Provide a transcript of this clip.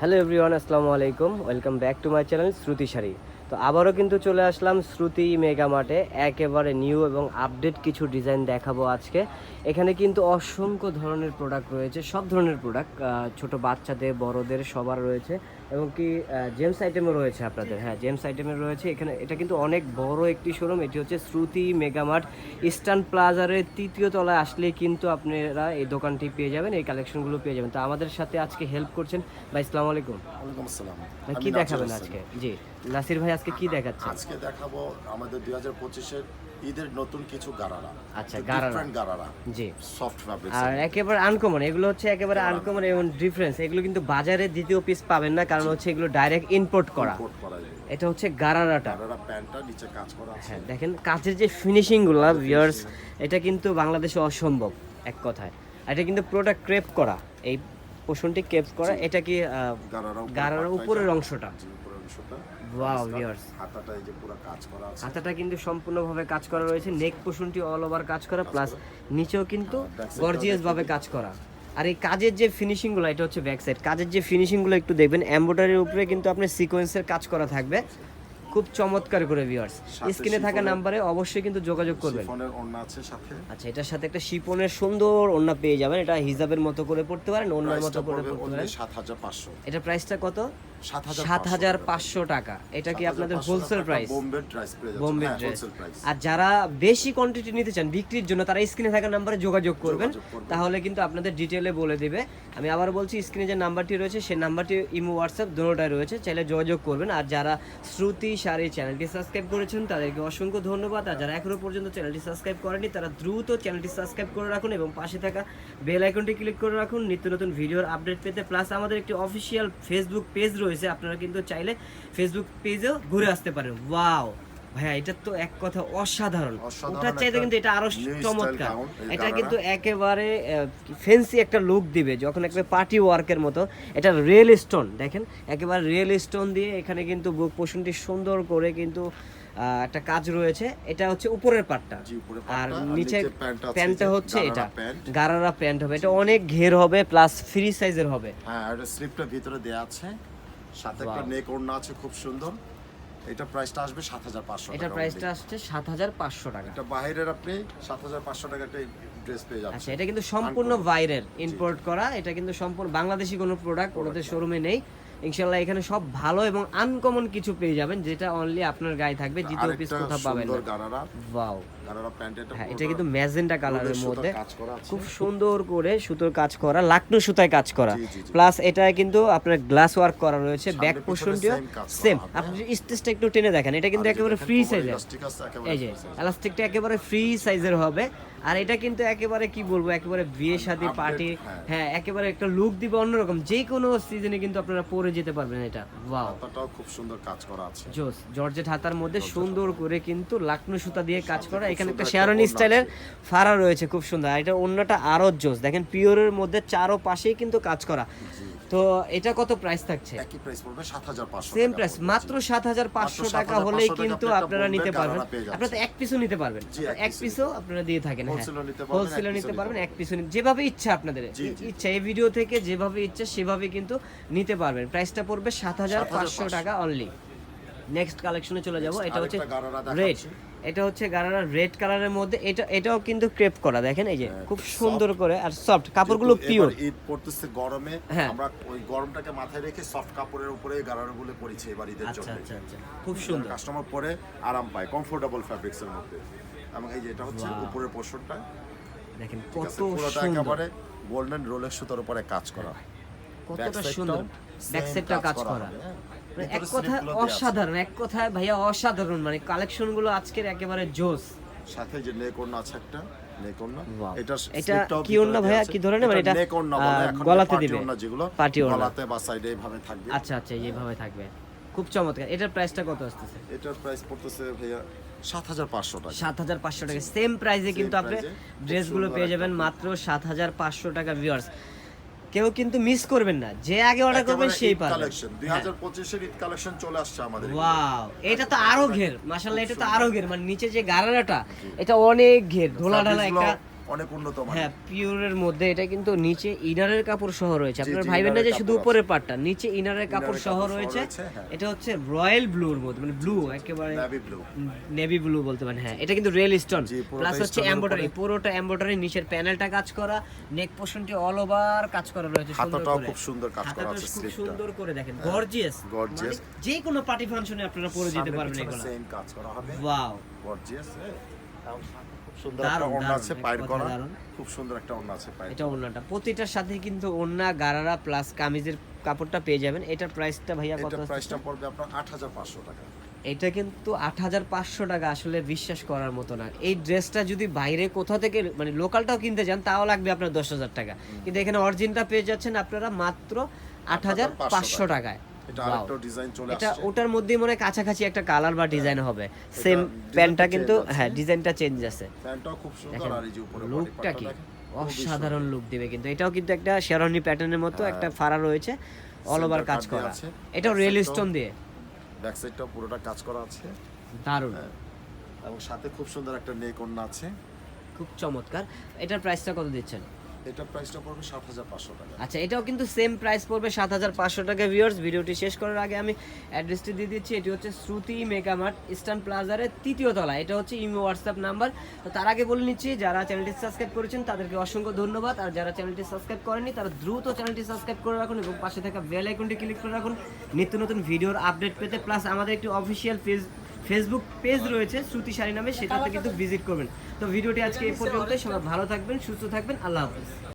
Hello everyone, আসসালামু আলাইকুম। Welcome back to my channel Shruti Sari. তো আবারও কিন্তু চলে আসলাম শ্রুতি মেগা মার্টে। একেবারে নিউ এবং আপডেট কিছু ডিজাইন দেখাবো আজকে। এখানে কিন্তু অসংখ্য ধরনের প্রোডাক্ট রয়েছে, সব ধরনের প্রোডাক্ট, ছোট বাচ্চাদের বড়দের সবার রয়েছে এবং কি জেমস আইটেমও রয়েছে আপনাদের। হ্যাঁ, জেমস আইটেমের রয়েছে এখানে। এটা কিন্তু অনেক বড় একটি শোরুম। এটি হচ্ছে শ্রুতি মেগা মার্ট, ইস্টার্ন প্লাজারের তৃতীয় তলায় আসলে কিন্তু আপনারা এই দোকানটি পেয়ে যাবেন, এই কালেকশনগুলো পেয়ে যাবেন। তো আমাদের সাথে আজকে হেল্প করছেন ভাই। আসসালামু আলাইকুম। ওয়ালাইকুম আসসালাম। ভাই আমি কি নাজির দেখাবেন হোসেন। আজকে? জি, নাসির ভাই আজকে কি দেখাচ্ছেন? আজকে দেখাবো আমাদের 2025 এর ঈদের নতুন কিছু গারারা। আচ্ছা, গারারা। ডিফারেন্ট গারারা। জি। Soft fabric. আর একেবারে আনকমন, এগুলো হচ্ছে একেবারে আনকমন এবং ডিফারেন্স। এগুলো কিন্তু বাজারে দ্বিতীয় পিস পাবেন না, কারণ হচ্ছে এগুলো ডাইরেক্ট ইম্পোর্ট করা। এটা হচ্ছে গারারাটা। গারারা প্যান্টটা নিচে কাজ করা আছে। হ্যাঁ, দেখেন কাজের যে ফিনিশিংগুলো ভিউয়ার্স, এটা কিন্তু বাংলাদেশে অসম্ভব এক কথায়। আর এটা কিন্তু প্রোডাক্ট ক্রেপ করা, এই পোর্শনটি ক্রেপ করা। এটা কি গারারার উপরের অংশটা? ওয়াও ভিউয়ার্স, হাতাটা এই যে পুরো কাজ করা আছে। হাতাটা কিন্তু সম্পূর্ণভাবে কাজ করা রয়েছে। নেক পোর্শনটি অল ওভার কাজ করা, প্লাস নিচেও কিন্তু গর্জিয়াস ভাবে কাজ করা। আর এই কাজের যে ফিনিশিংগুলো, এটা হচ্ছে ব্যাক সাইড। কাজের যে ফিনিশিংগুলো একটু দেখবেন, এমব্রয়ডারির উপরে কিন্তু আপনার সিকোয়েন্সের কাজ করা থাকবে, খুব চমৎকার করে ভিউয়ার্স। স্ক্রিনে থাকা নাম্বারে অবশ্যই কিন্তু যোগাযোগ করবেন। শিফনের ওড়না আছে সাথে। আচ্ছা, এটার সাথে একটা শিপনের সুন্দর ওড়না পেয়ে যাবেন। এটা হিজাবের মতো করে পড়তে পারেন, ওড়নার মতো করে পড়তে পারেন। 7500। এটা প্রাইসটা কত? 7500 টাকা। এটা কি আপনাদের হোলসেল প্রাইস? বোম্বে প্রাইস পেয়ে বোম্বে যাচ্ছে। ড্রেস। Wholesale price. আর যারা বেশি কোয়ান্টিটি নিতে চান বিক্রির জন্য, তারা স্ক্রিনে থাকা নাম্বারে যোগাযোগ করবেন, তাহলে কিন্তু আপনাদের ডিটেইলে বলে দিবে। আমি আবার বলছি, স্ক্রিনে যে নাম্বারটি রয়েছে সেই নাম্বারটি ইমো হোয়াটসঅ্যাপ দুটোটাই রয়েছে, চাইলে যোগাযোগ করবেন। আর যারা শ্রুতি শাড়ি চ্যানেলটি সাবস্ক্রাইব করেছেন তাদেরকে অসংখ্য ধন্যবাদ। আর যারা এখনো পর্যন্ত চ্যানেলটি সাবস্ক্রাইব করেনি তারা দ্রুত চ্যানেলটি সাবস্ক্রাইব করে রাখুন এবং পাশে থাকা বেল আইকনটি ক্লিক করে রাখুন নিত্য নতুন ভিডিওর আপডেট পেতে। প্লাস আমাদের একটি অফিসিয়াল ফেসবুক পেজ রয়েছে, আপনারা কিন্তু চাইলে ফেসবুক পেজেও ঘুরে আসতে পারেন। ওয়াও ভাইয়া, এটা তো এক কথা অসাধারণ। ওটার চাইতে কিন্তু এটা আরো চমৎকার। এটা কিন্তু একেবারে ফ্যান্সি একটা লুক দিবে, যখন একেবারে পার্টি ওয়ার্কের মতো। এটা রিয়েল স্টোন, দেখেন একেবারে রিয়েল স্টোন দিয়ে এখানে কিন্তু বুক পোর্শনটি সুন্দর করে কিন্তু একটা কাজ রয়েছে। এটা হচ্ছে উপরের পার্টটা, আর নিচে প্যান্টটা হচ্ছে এটা গারারা প্যান্ট হবে। এটা অনেক ঘের হবে, প্লাস ফ্রি সাইজের হবে। হ্যাঁ, এটা স্লিপটা ভিতরে দেয়া আছে, সাথে একটা নেক ওড়না আছে খুব সুন্দর। এটা প্রাইসটা আসবে 7500 টাকা। এটা প্রাইসটা আসছে 7500 টাকা। এটা বাইরের আপনি 7500 টাকা একটা ড্রেস পেয়ে যাচ্ছেন। আচ্ছা, এটা কিন্তু সম্পূর্ণ বাইরের ইম্পোর্ট করা। এটা কিন্তু সম্পূর্ণ বাংলাদেশি কোনো প্রোডাক্ট ওনাদের শোরুমে নেই। ইনশাআল্লাহ এখানে সব ভালো এবং আনকমন কিছু পেয়ে যাবেন, যেটা অনলি আপনার গায়ে থাকবে, দ্বিতীয় পিস কোথাও পাবেন না। Wow, gharara pant. হ্যাঁ, এটা কিন্তু ম্যাজেন্টা কালারের মধ্যে খুব সুন্দর করে সুতোর কাজ করা, লাকনো সুতায় কাজ করা। প্লাস এটা কিন্তু আপনার গ্লাস ওয়ার্ক করা রয়েছে। ব্যাক পোর্শনটিও সেম। আপনি স্টেজটা একটু টেনে দেখেন, এটা কিন্তু একেবারে ফ্রি সাইজের। এই যে এলাস্টিকটা একেবারে ফ্রি সাইজের হবে। আর এটা কিন্তু একেবারে কি বলবো, একেবারে বিয়ে শাদী পার্টি, হ্যাঁ একেবারে একটা লুক দিবে অন্যরকম। যে কোনো সিজনে কিন্তু আপনারা পরে যেতে পারবেন এটা। ওয়াও, হাতাটাও খুব সুন্দর কাজ করা আছে। জোস জর্জেট হাতার মধ্যে সুন্দর করে কিন্তু লাকনো সুতা দিয়ে কাজ করা। এখানে একটা শেরওয়ানি স্টাইলের ফাড়া রয়েছে, খুব সুন্দর। আর এটা অন্যটা আরো জোস, দেখেন পিওরের মধ্যে চারো পাশেই কিন্তু কাজ করা। তো এটা কত প্রাইস থাকছে? একই প্রাইস পড়বে 7500 সেম প্রাইস, মাত্র 7500 টাকা হলেই কিন্তু আপনারা নিতে পারবেন। আপনারা তো এক পিসও নিতে পারবেন, এক পিসও আপনারা দিয়ে থাকেন। হ্যাঁ, হোলসেলে নিতে পারবেন, এক পিসও যেভাবে ইচ্ছা আপনাদের ইচ্ছা, এই ভিডিও থেকে যেভাবে ইচ্ছা সেভাবে কিন্তু নিতে পারবেন। প্রাইসটা পড়বে 7500 টাকা অনলি। নেক্সট কালেকশনে চলে যাব। এটা হচ্ছে রেড, এটা হচ্ছে গারারা রেড কালারের মধ্যে। এটাও কিন্তু ক্রেপ করা, দেখেন এই যে খুব সুন্দর করে, আর সফট কাপড়গুলো পিওর। ঈদ পড়তেছে গরমে, আমরা ওই গরমটাকে মাথায় রেখে সফট কাপড়ের উপরে গারারাগুলো পরেছি এবার ঈদের জন্য। আচ্ছা আচ্ছা, খুব সুন্দর। কাস্টমার পরে আরাম পায়, কমফোর্টেবল ফ্যাব্রিক্স এর মধ্যে। এবং এই যে এটা হচ্ছে উপরের পোর্শনটা, দেখেন কত পুরোটা সুন্দর, একেবারে গোল্ডেন রোলের সুতার উপরে কাজ করা, কতটা সুন্দর। ব্যাক সাইডটা কাজ করা, এক কথায় অসাধারণ। এক কথায় ভাইয়া অসাধারণ, মানে কালেকশন গুলো আজকের একেবারে জোস। সাথে যে নেক ওড়না আছে একটা, নেক ওড়না। এটা কি ওড়না ভাইয়া, কি ধরনের? মানে এটা নেক ওড়না বলে, এখন গলাতে দিবে ওড়না যেগুলো পার্টি ওড়না, গলাতে বা সাইডে এইভাবে থাকবে। আচ্ছা আচ্ছা, এইভাবে থাকবে, খুব চমৎকার। এটার প্রাইসটা কত আসছে? এটার প্রাইস পড়তেছে ভাইয়া 7500 টাকা। 7500 টাকা। সেম প্রাইসে কিন্তু আপনি ড্রেসগুলো পেয়ে যাবেন মাত্র 7500 টাকা। ভিউয়ার্স, কেউ কিন্তু মিস করবেন না, যে আগে অর্ডার করবেন সেই পাবেন। কালেকশন 2025 এর ঈদ কালেকশন চলে আসছে আমাদের। ওয়াও, এটা তো আরো ঘের, মাশাআল্লাহ, এটা তো আরো ঘের। মানে নিচে যে গারারাটা, এটা অনেক ঘের, ঢোলা ঢালা একটা অনেক উন্নত মানের। হ্যাঁ, পিওরের মধ্যে এটা কিন্তু নিচে ইনারের কাপড় সহ রয়েছে। জি, আপনারা জি, ভাইবেন না যে ইনারের শুধু কাপড় উপরের পাটটা, নিচে ইনারের কাপড় ইনারের সহ কাপড় সহ রয়েছে। রয়েছে, হ্যাঁ। এটা হচ্ছে রয়্যাল ব্লুর মধ্যে, মানে ব্লু একেবারে নেভি ব্লু। নেভি ব্লু বলতে পারেন। হ্যাঁ, এটা কিন্তু রিয়েল স্টোন জি, পুরোটা প্লাস হচ্ছে স্টোনের এমব্রয়ডারি, উপরে। পুরোটা এমব্রয়ডারি, নিচের প্যানেলটা কাজ করা, নেক পোর্শনটি অল ওভার কাজ করা রয়েছে সুন্দর হাতাটাও করে। খুব সুন্দর কাজ করা হাতাটা আছে, খুব স্লিপটা। সুন্দর করে দেখেন, গর্জিয়াস। Gorgeous। যে কোনো পার্টি ফাংশনে আপনারা পরে যেতে সামনে পারবেন পিছনে এগুলো। সেম কাজ করা হবে, ওয়াও, গর্জিয়াস। খুব সুন্দর একটা দারুণ, ওড়না দারুণ, আছে এক পায়ের কথায় করা, দারুণ। খুব সুন্দর একটা ওড়না আছে পায়ের। এটা ওড়নাটা প্রতিটার সাথে কিন্তু ওড়না, গারারা প্লাস কামিজের কাপড়টা পেয়ে যাবেন। এটার প্রাইসটা ভাইয়া কত এটা আছে? প্রাইসটা পড়বে আপনার ৮৫০০ টাকা। এটা কিন্তু ৮৫০০ টাকা, আসলে বিশ্বাস করার মতো না। এই ড্রেসটা যদি বাইরে কোথাও থেকে মানে লোকালটাও কিনতে যান তাও লাগবে আপনার ১০,০০০ টাকা, কিন্তু এখানে অরিজিনটা পেয়ে যাচ্ছেন আপনারা মাত্র ৮৫০০ টাকায়। এটা Wow! আরেকটা ডিজাইন চলে এটা আসছে। ওটার মধ্যেই মনে হয় কাছাকাছি একটা কালার বা ডিজাইন হবে। সেম প্যান্টটা ডিজাইনটা কিন্তু change আছে। হ্যাঁ, ডিজাইনটা চেঞ্জ আছে। প্যান্টটাও খুব সুন্দর, দেখেন আর এই যে উপরে লুকটা কি খুবই অসাধারণ লুক দিবে। কিন্তু এটাও কিন্তু একটা শেরওয়ানি প্যাটার্নের মতো একটা ফাড়া রয়েছে, অল ওভার Center কাজ cut দেয়া করা। আছে। এটাও Back রিয়েল side টাও- স্টোন দিয়ে, ব্যাক সাইডটাও পুরোটা কাজ করা আছে, দারুণ, এবং সাথে খুব সুন্দর একটা নেক ওড়না আছে। খুব চমৎকার। এটার প্রাইসটা কত দিচ্ছেন? এটা প্রাইসটা পড়বে ৭৫০০ টাকা। আচ্ছা, এটাও কিন্তু সেম প্রাইস পড়বে ৭৫০০ টাকা। ভিউয়ার্স, ভিডিওটি শেষ করার আগে আমি অ্যাড্রেসটি দিয়ে দিচ্ছি। এটি হচ্ছে শ্রুতি মেগামার্ট, ইস্টার্ন প্লাজারের ৩য় তলা। এটা হচ্ছে ইমো হোয়াটসঅ্যাপ নাম্বার। তো তার আগে বলে নিচ্ছি, যারা চ্যানেলটি সাবস্ক্রাইব করেছেন তাদেরকে অসংখ্য ধন্যবাদ, আর যারা চ্যানেলটি সাবস্ক্রাইব করেননি তারা দ্রুত চ্যানেলটি সাবস্ক্রাইব করে রাখুন এবং পাশে থাকা বেল আইকনটি ক্লিক করে রাখুন নিত্য নতুন ভিডিওর আপডেট পেতে। প্লাস আমাদের একটি অফিসিয়াল ফেসবুক পেজ রয়েছে শ্রুতি শাড়ি নামে, সেটাতে কিন্তু ভিজিট করবেন। তো ভিডিওটি আজকে এই পর্যন্তই। সবাই ভালো থাকবেন, সুস্থ থাকবেন, আল্লাহ হাফেজ।